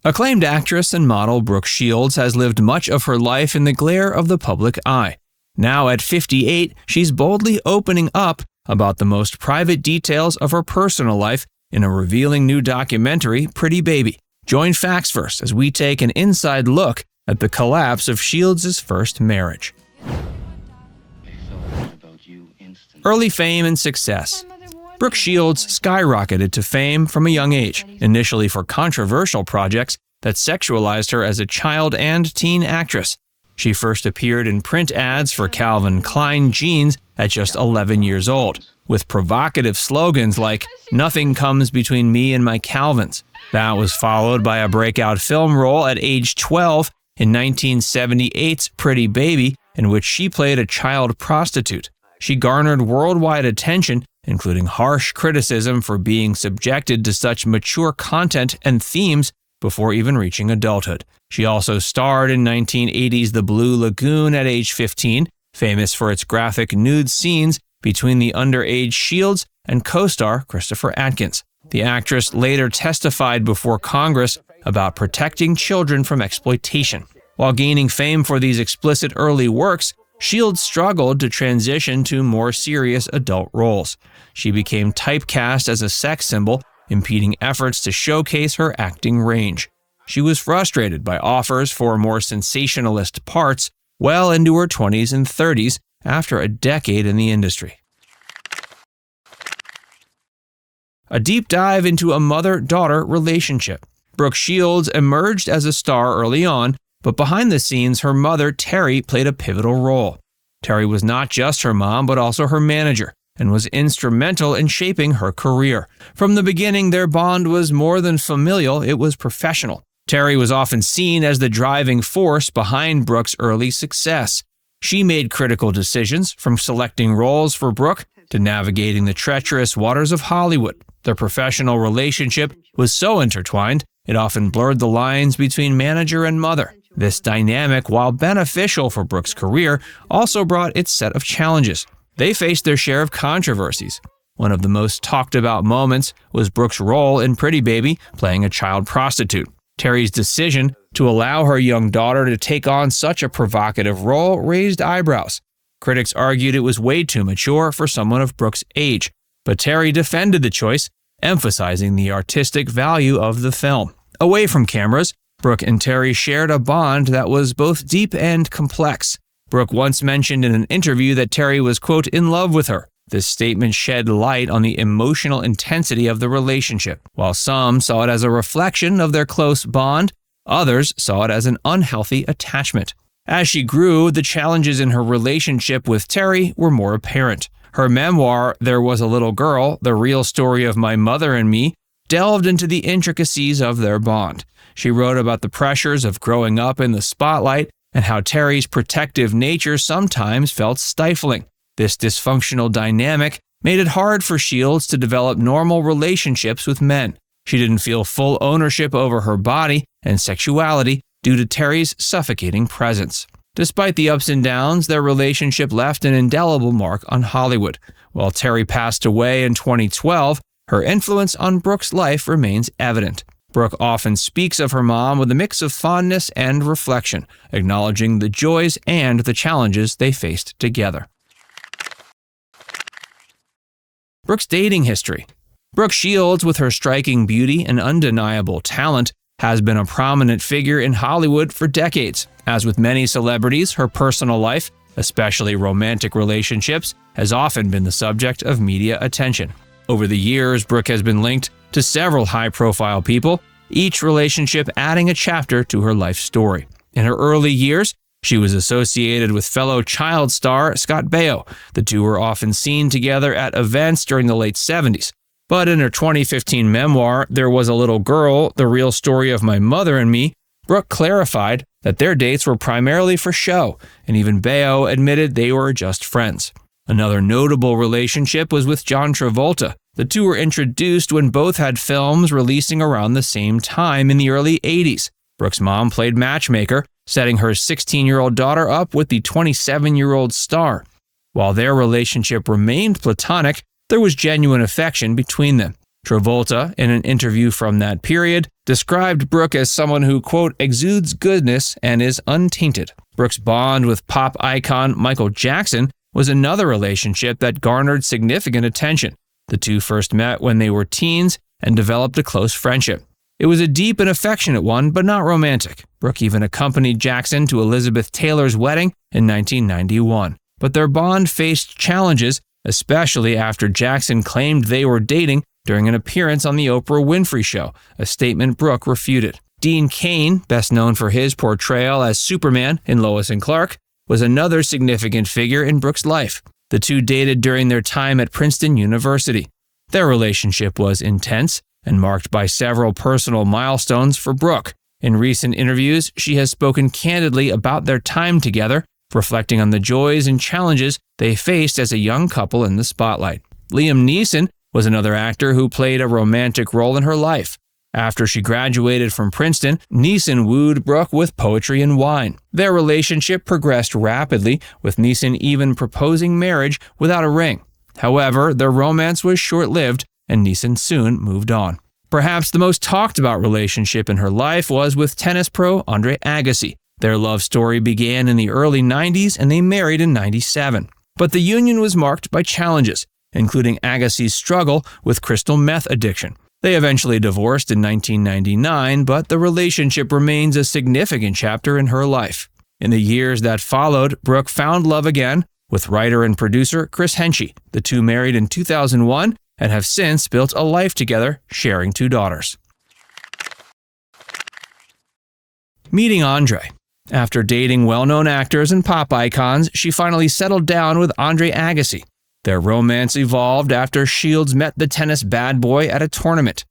Acclaimed actress and model Brooke Shields has lived much of her life in the glare of the public eye. Now at 58, she's boldly opening up about the most private details of her personal life in a revealing new documentary, Pretty Baby. Join Facts First as we take an inside look at the collapse of Shields' first marriage. Early fame and success. Brooke Shields skyrocketed to fame from a young age, initially for controversial projects that sexualized her as a child and teen actress. She first appeared in print ads for Calvin Klein jeans at just 11 years old, with provocative slogans like, "Nothing comes between me and my Calvins." That was followed by a breakout film role at age 12 in 1978's Pretty Baby, in which she played a child prostitute. She garnered worldwide attention, including harsh criticism for being subjected to such mature content and themes before even reaching adulthood. She also starred in 1980's The Blue Lagoon at age 15, famous for its graphic nude scenes between the underage Shields and co-star Christopher Atkins. The actress later testified before Congress about protecting children from exploitation. While gaining fame for these explicit early works, Shields struggled to transition to more serious adult roles. She became typecast as a sex symbol, impeding efforts to showcase her acting range. She was frustrated by offers for more sensationalist parts well into her 20s and 30s after a decade in the industry. A deep dive into a mother-daughter relationship. Brooke Shields emerged as a star early on, but behind the scenes, her mother, Terry, played a pivotal role. Terry was not just her mom, but also her manager, and was instrumental in shaping her career. From the beginning, their bond was more than familial, it was professional. Terry was often seen as the driving force behind Brooke's early success. She made critical decisions, from selecting roles for Brooke to navigating the treacherous waters of Hollywood. Their professional relationship was so intertwined, it often blurred the lines between manager and mother. This dynamic, while beneficial for Brooke's career, also brought its set of challenges. They faced their share of controversies. One of the most talked about moments was Brooke's role in Pretty Baby, playing a child prostitute. Terry's decision to allow her young daughter to take on such a provocative role raised eyebrows. Critics argued it was way too mature for someone of Brooke's age, but Terry defended the choice, emphasizing the artistic value of the film. Away from cameras, Brooke and Terry shared a bond that was both deep and complex. Brooke once mentioned in an interview that Terry was, quote, in love with her. This statement shed light on the emotional intensity of the relationship. While some saw it as a reflection of their close bond, others saw it as an unhealthy attachment. As she grew, the challenges in her relationship with Terry were more apparent. Her memoir, There Was a Little Girl, The Real Story of My Mother and Me, delved into the intricacies of their bond. She wrote about the pressures of growing up in the spotlight and how Terry's protective nature sometimes felt stifling. This dysfunctional dynamic made it hard for Shields to develop normal relationships with men. She didn't feel full ownership over her body and sexuality due to Terry's suffocating presence. Despite the ups and downs, their relationship left an indelible mark on Hollywood. While Terry passed away in 2012, her influence on Brooke's life remains evident. Brooke often speaks of her mom with a mix of fondness and reflection, acknowledging the joys and the challenges they faced together. Brooke's dating history. Brooke Shields, with her striking beauty and undeniable talent, has been a prominent figure in Hollywood for decades. As with many celebrities, her personal life, especially romantic relationships, has often been the subject of media attention. Over the years, Brooke has been linked to several high-profile people, each relationship adding a chapter to her life story. In her early years, she was associated with fellow child star Scott Baio. The two were often seen together at events during the late 70s. But in her 2015 memoir, There Was a Little Girl, The Real Story of My Mother and Me, Brooke clarified that their dates were primarily for show, and even Baio admitted they were just friends. Another notable relationship was with John Travolta. The two were introduced when both had films releasing around the same time in the early 80s. Brooke's mom played matchmaker, setting her 16-year-old daughter up with the 27-year-old star. While their relationship remained platonic, there was genuine affection between them. Travolta, in an interview from that period, described Brooke as someone who, quote, exudes goodness and is untainted. Brooke's bond with pop icon Michael Jackson was another relationship that garnered significant attention. The two first met when they were teens and developed a close friendship. It was a deep and affectionate one, but not romantic. Brooke even accompanied Jackson to Elizabeth Taylor's wedding in 1991. But their bond faced challenges, especially after Jackson claimed they were dating during an appearance on the Oprah Winfrey Show, a statement Brooke refuted. Dean Cain, best known for his portrayal as Superman in Lois and Clark, was another significant figure in Brooke's life. The two dated during their time at Princeton University. Their relationship was intense and marked by several personal milestones for Brooke. In recent interviews, she has spoken candidly about their time together, reflecting on the joys and challenges they faced as a young couple in the spotlight. Liam Neeson was another actor who played a romantic role in her life. After she graduated from Princeton, Neeson wooed Brooke with poetry and wine. Their relationship progressed rapidly, with Neeson even proposing marriage without a ring. However, their romance was short-lived, and Neeson soon moved on. Perhaps the most talked about relationship in her life was with tennis pro Andre Agassi. Their love story began in the early 90s and they married in 97. But the union was marked by challenges, including Agassi's struggle with crystal meth addiction. They eventually divorced in 1999, but the relationship remains a significant chapter in her life. In the years that followed, Brooke found love again with writer and producer Chris Henchy. The two married in 2001 and have since built a life together, sharing 2 daughters. Meeting Andre. After dating well-known actors and pop icons, she finally settled down with Andre Agassi. Their romance evolved after Shields met the tennis bad boy at a tournament.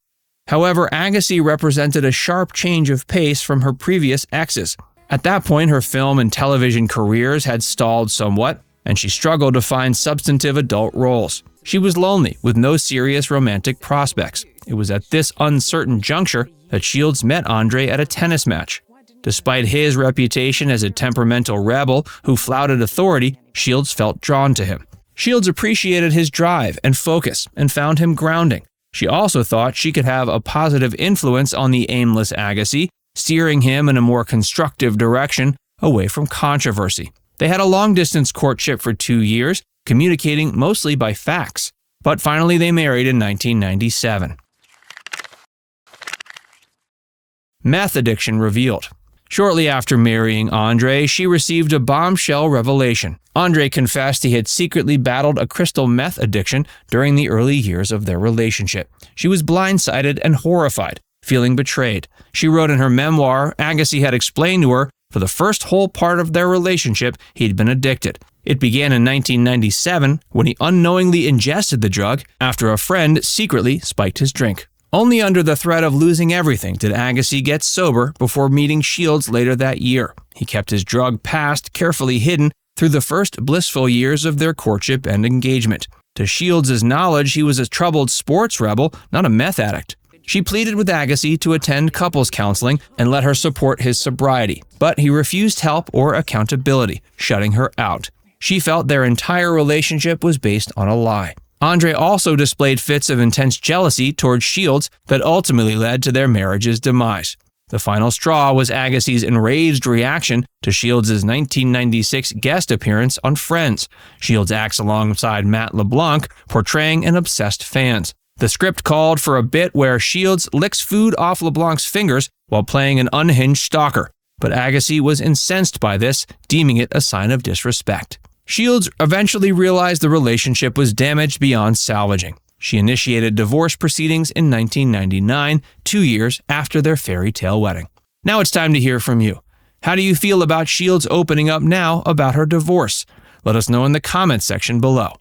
However, Agassi represented a sharp change of pace from her previous exes. At that point, her film and television careers had stalled somewhat, and she struggled to find substantive adult roles. She was lonely, with no serious romantic prospects. It was at this uncertain juncture that Shields met Andre at a tennis match. Despite his reputation as a temperamental rebel who flouted authority, Shields felt drawn to him. Shields appreciated his drive and focus and found him grounding. She also thought she could have a positive influence on the aimless Agassi, steering him in a more constructive direction away from controversy. They had a long-distance courtship for 2 years, communicating mostly by fax. But finally they married in 1997. Meth addiction revealed. Shortly after marrying Andre, she received a bombshell revelation. Andre confessed he had secretly battled a crystal meth addiction during the early years of their relationship. She was blindsided and horrified, feeling betrayed. She wrote in her memoir, Agassi had explained to her, for the first whole part of their relationship, he'd been addicted. It began in 1997 when he unknowingly ingested the drug after a friend secretly spiked his drink. Only under the threat of losing everything did Agassi get sober before meeting Shields later that year. He kept his drug past carefully hidden through the first blissful years of their courtship and engagement. To Shields' knowledge, he was a troubled sports rebel, not a meth addict. She pleaded with Agassi to attend couples counseling and let her support his sobriety, but he refused help or accountability, shutting her out. She felt their entire relationship was based on a lie. Andre also displayed fits of intense jealousy towards Shields that ultimately led to their marriage's demise. The final straw was Agassi's enraged reaction to Shields' 1996 guest appearance on Friends. Shields acts alongside Matt LeBlanc, portraying an obsessed fan. The script called for a bit where Shields licks food off LeBlanc's fingers while playing an unhinged stalker, but Agassi was incensed by this, deeming it a sign of disrespect. Shields eventually realized the relationship was damaged beyond salvaging. She initiated divorce proceedings in 1999, 2 years after their fairy tale wedding. Now it's time to hear from you. How do you feel about Shields opening up now about her divorce? Let us know in the comments section below.